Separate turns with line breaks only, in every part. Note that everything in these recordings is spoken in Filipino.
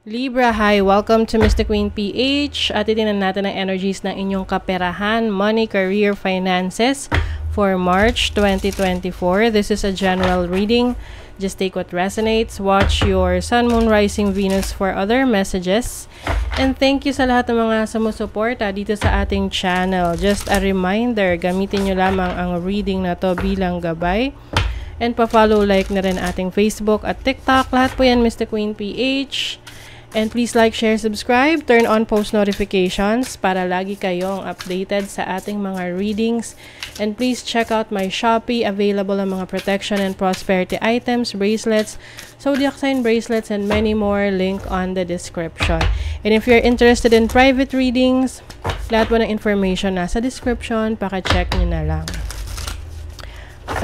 Libra, hi! Welcome to Mr. Queen PH. At itinan natin ang energies ng inyong kaperahan, money, career, finances for March 2024. This is a general reading. Just take what resonates. Watch your Sun, Moon, Rising, Venus for other messages. And thank you sa lahat ng mga sumusuporta dito sa ating channel. Just a reminder, gamitin nyo lamang ang reading na to bilang gabay. And pa-follow, like na rin ating Facebook at TikTok. Lahat po yan Mr. Queen PH. And please like, share, subscribe, turn on post notifications para lagi kayong updated sa ating mga readings. And please check out my Shopee, available ang mga protection and prosperity items, bracelets, zodiac sign bracelets, and many more. Link on the description. And if you're interested in private readings, lahat po ng information nasa description, paka-check nyo na lang.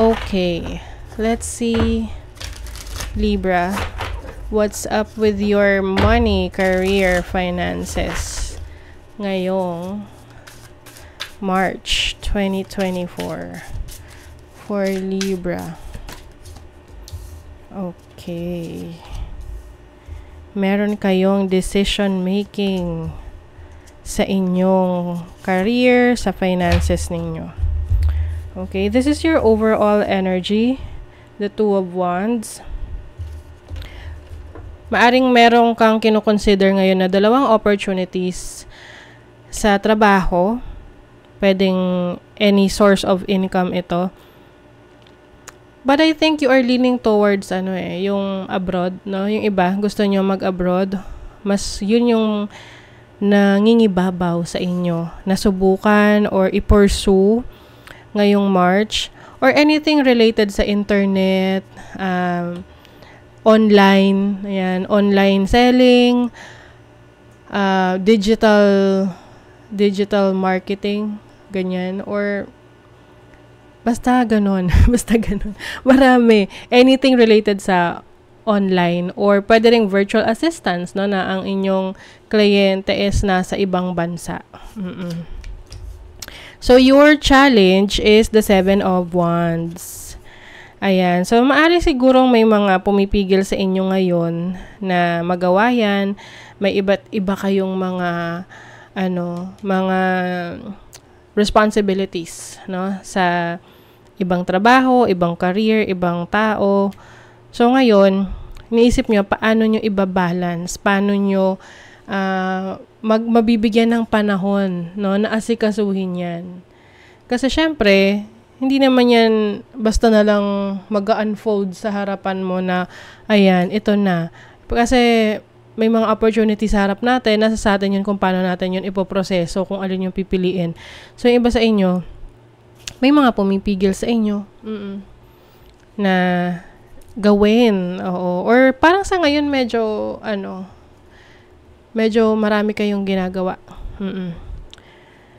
Okay, let's see, Libra. What's up with your money, career, finances ngayong March 2024 for Libra? Okay. Meron kayong decision making sa inyong career, sa finances ninyo. Okay, this is your overall energy, the Two of Wands. Maaring merong kang kinukonsider ngayon na dalawang opportunities sa trabaho. Pwedeng any source of income ito. But I think you are leaning towards yung abroad, no? Yung iba gusto nyo mag-abroad. Mas yun yung nangingibabaw sa inyo. Nasubukan or i-pursue ngayong March, or anything related sa internet, online, ayan, online selling, digital marketing, ganyan, or basta ganon, basta ganon. Marami, anything related sa online, or pwede ring virtual assistants, no, na ang inyong kliyente is nasa ibang bansa. So your challenge is the Seven of Wands. Ayan. So, maaari sigurong may mga pumipigil sa inyo ngayon na magawa yan. May iba't iba kayong mga responsibilities, no? Sa ibang trabaho, ibang career, ibang tao. So, ngayon, iniisip nyo, paano nyo ibabalance? Paano nyo mabibigyan ng panahon, no? Na asikasuhin yan. Kasi, syempre, hindi naman yan basta na lang mag-unfold sa harapan mo na, ayan, ito na. Kasi may mga opportunity sa harap natin, nasa sa atin yun kung paano natin yun ipoproseso, kung alin yung pipiliin. So, yung iba sa inyo, may mga pumipigil sa inyo na gawin. Oo. Or parang sa ngayon medyo marami kayong ginagawa.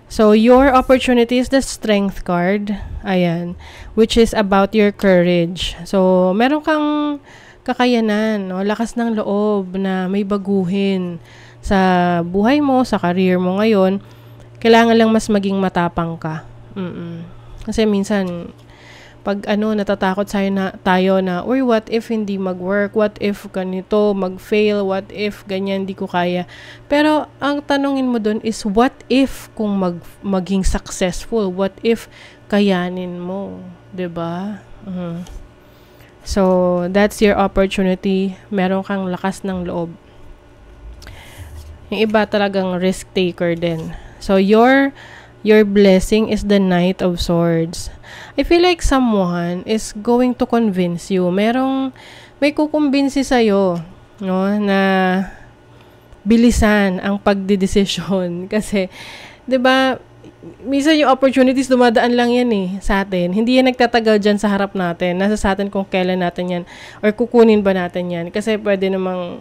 So, your opportunity is the Strength card. Ayan. Which is about your courage. So, meron kang kakayanan, no? Lakas ng loob na may baguhin sa buhay mo, sa career mo ngayon. Kailangan lang mas maging matapang ka. Kasi minsan, pag natatakot tayo na, uy, what if hindi mag-work? What if ganito, mag-fail? What if ganyan, di ko kaya? Pero, ang tanongin mo dun is, what if kung maging successful? What if kayanin mo? Diba? So, that's your opportunity. Meron kang lakas ng loob. Yung iba talagang risk taker din. So, your blessing is the Knight of Swords. I feel like someone is going to convince you. May kukumbinsi sa'yo, no, na bilisan ang pagdidesisyon. Kasi, 'di ba, minsan yung opportunities dumadaan lang yan sa atin. Hindi yan nagtatagal dyan sa harap natin. Nasa sa atin kung kailan natin yan or kukunin ba natin yan. Kasi pwede namang,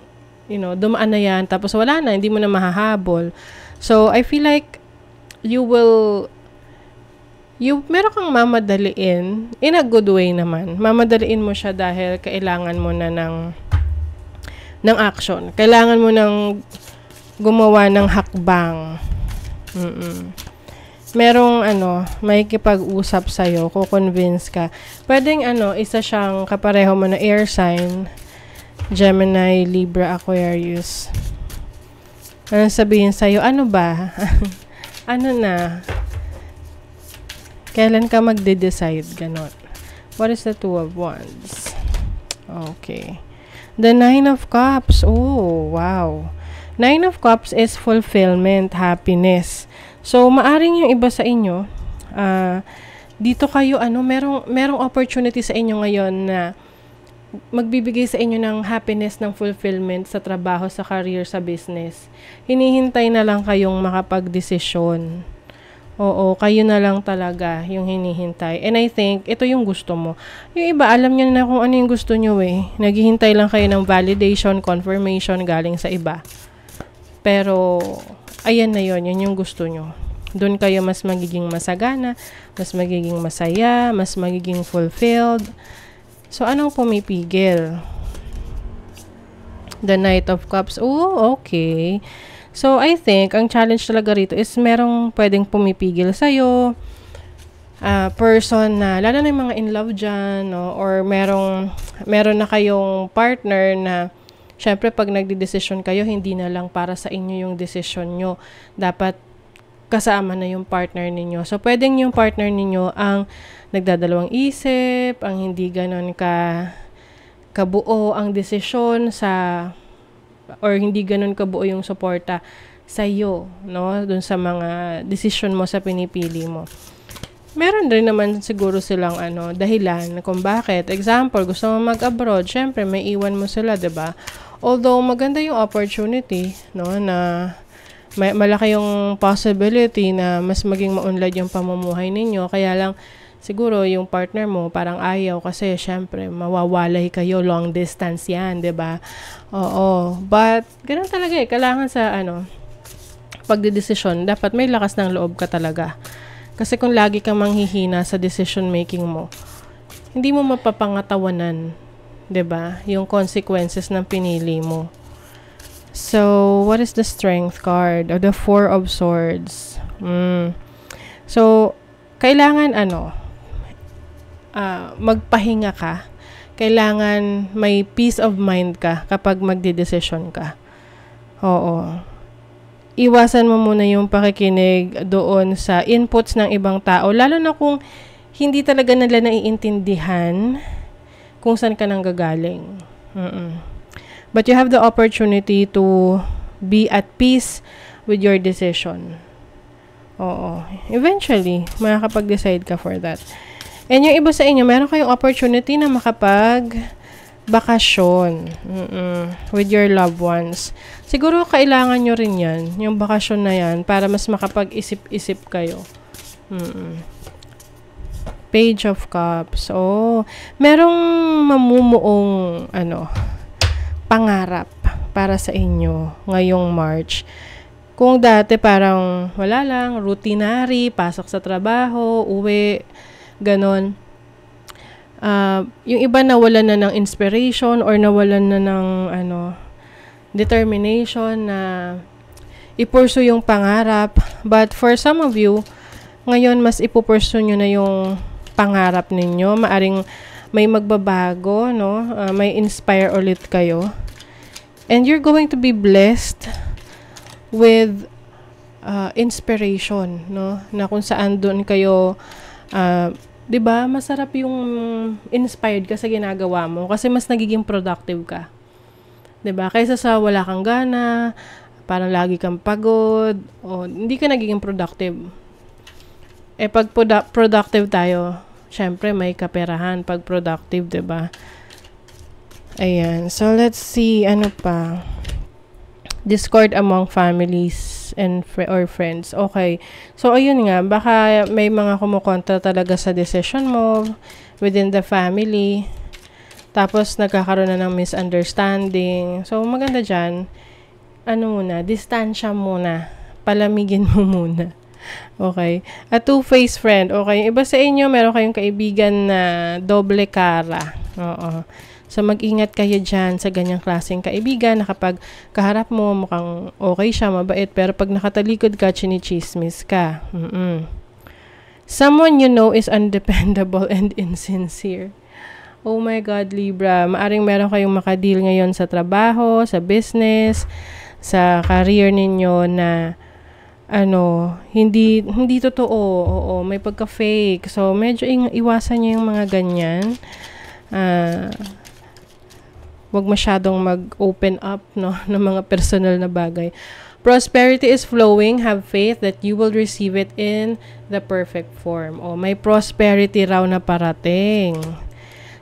dumaan na yan tapos wala na, hindi mo na mahahabol. So, I feel like meron kang mamadaliin, in a good way naman. Mamadaliin mo siya dahil kailangan mo na ng action. Kailangan mo nang gumawa ng hakbang. Merong may kipag-usap sa'yo, kukonvince ka. Pwedeng isa siyang kapareho mo na air sign, Gemini, Libra, Aquarius. Ano sabihin sa'yo? Ano ba? Ano na? Kailan ka magde-decide? Ganon. What is the Two of Wands? Okay. The Nine of Cups. Oh, wow. Nine of Cups is fulfillment, happiness. So, maaring yung iba sa inyo, dito kayo, merong opportunity sa inyo ngayon na magbibigay sa inyo ng happiness, ng fulfillment sa trabaho, sa career, sa business. Hinihintay na lang kayong makapag-desisyon. Oo, kayo na lang talaga yung hinihintay. And I think, ito yung gusto mo. Yung iba, alam nyo na kung ano yung gusto nyo eh. Naghihintay lang kayo ng validation, confirmation galing sa iba. Pero, ayan na yun yung gusto nyo. Doon kayo mas magiging masagana, mas magiging masaya, mas magiging fulfilled. So, anong pumipigil? The Knight of Cups. Oh, okay. So, I think, ang challenge talaga rito is merong pwedeng pumipigil sa'yo. Person na, lalo na yung mga in love dyan, no? Or meron na kayong partner na, syempre, pag nagdi-desisyon kayo, hindi na lang para sa inyo yung desisyon nyo. Dapat kasama na yung partner ninyo. So, pwedeng yung partner ninyo ang nagdadalawang isip, ang hindi ganon kabuo ang desisyon or hindi ganon kabuo yung suporta sa iyo, no? Dun sa mga desisyon mo sa pinipili mo. Meron rin naman siguro silang dahilan kung bakit. Example, gusto mo mag-abroad, syempre may iwan mo sila, 'di ba? Although maganda yung opportunity, no, na malaki yung possibility na mas maging maunlad yung pamumuhay ninyo, kaya lang siguro yung partner mo parang ayaw kasi syempre mawawalay kayo, long distance yan, 'di ba? Oo. But ganoon talaga eh, kailangan sa pagdedesisyon, dapat may lakas ng loob ka talaga. Kasi kung lagi kang manghihina sa decision making mo, hindi mo mapapangatawanan, 'di ba? Yung consequences ng pinili mo. So, what is the Strength card? Or the Four of Swords? So, kailangan magpahinga ka. Kailangan may peace of mind ka kapag magdedesisyon ka. Oo. Iwasan mo muna yung pakikinig doon sa inputs ng ibang tao, lalo na kung hindi talaga nila naiintindihan kung saan ka nang gagaling. But you have the opportunity to be at peace with your decision. Oo. Eventually, makakapag-decide ka for that. And yung iba sa inyo, meron kayong opportunity na makapag-bakasyon with your loved ones. Siguro kailangan nyo rin yan, yung bakasyon na yan, para mas makapag-isip-isip kayo. Page of Cups. Oh, merong mamumuong pangarap para sa inyo ngayong March. Kung dati parang wala lang, routinary, pasok sa trabaho, uwi, ganon. Yung iba nawalan na ng inspiration or nawalan na ng determination na i-pursue yung pangarap. But for some of you, ngayon mas ipupursue nyo na yung pangarap ninyo. Maaring may magbabago, no? May inspire ulit kayo. And you're going to be blessed with inspiration, no? Na kung saan doon kayo 'di ba? Masarap yung inspired ka sa ginagawa mo kasi mas nagiging productive ka. 'Di ba? Kaysa sa wala kang gana, parang lagi kang pagod, o hindi ka nagiging productive. Pag productive tayo, syempre may kaperahan pag productive, 'di ba? Ayan. So let's see ano pa. Discord among families and or friends. Okay. So, ayun nga. Baka may mga kumukontra talaga sa decision mo within the family. Tapos, nagkakaroon na ng misunderstanding. So, maganda dyan. Distansya muna. Palamigin mo muna. Okay. A two-faced friend. Okay. Iba sa inyo, meron kayong kaibigan na doble cara. Oo. So, mag-ingat kayo dyan sa ganyang klaseng kaibigan na kapag kaharap mo, mukhang okay siya, mabait, pero pag nakatalikod ka, chinichismis ka. Someone you know is undependable and insincere. Oh my God, Libra. Maaring meron kayong makadeal ngayon sa trabaho, sa business, sa career ninyo na hindi totoo. Oo, may pagka-fake. So, medyo iwasan niyo yung mga ganyan. Wag masyadong mag-open up, no, ng mga personal na bagay. Prosperity is flowing. Have faith that you will receive it in the perfect form. May prosperity raw na parating.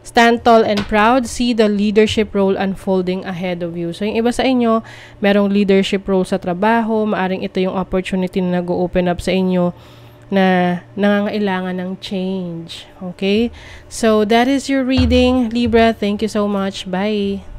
Stand tall and proud. See the leadership role unfolding ahead of you. So, yung iba sa inyo, merong leadership role sa trabaho. Maaring ito yung opportunity na nag-open up sa inyo na nangangailangan ng change. Okay? So, that is your reading, Libra. Thank you so much. Bye!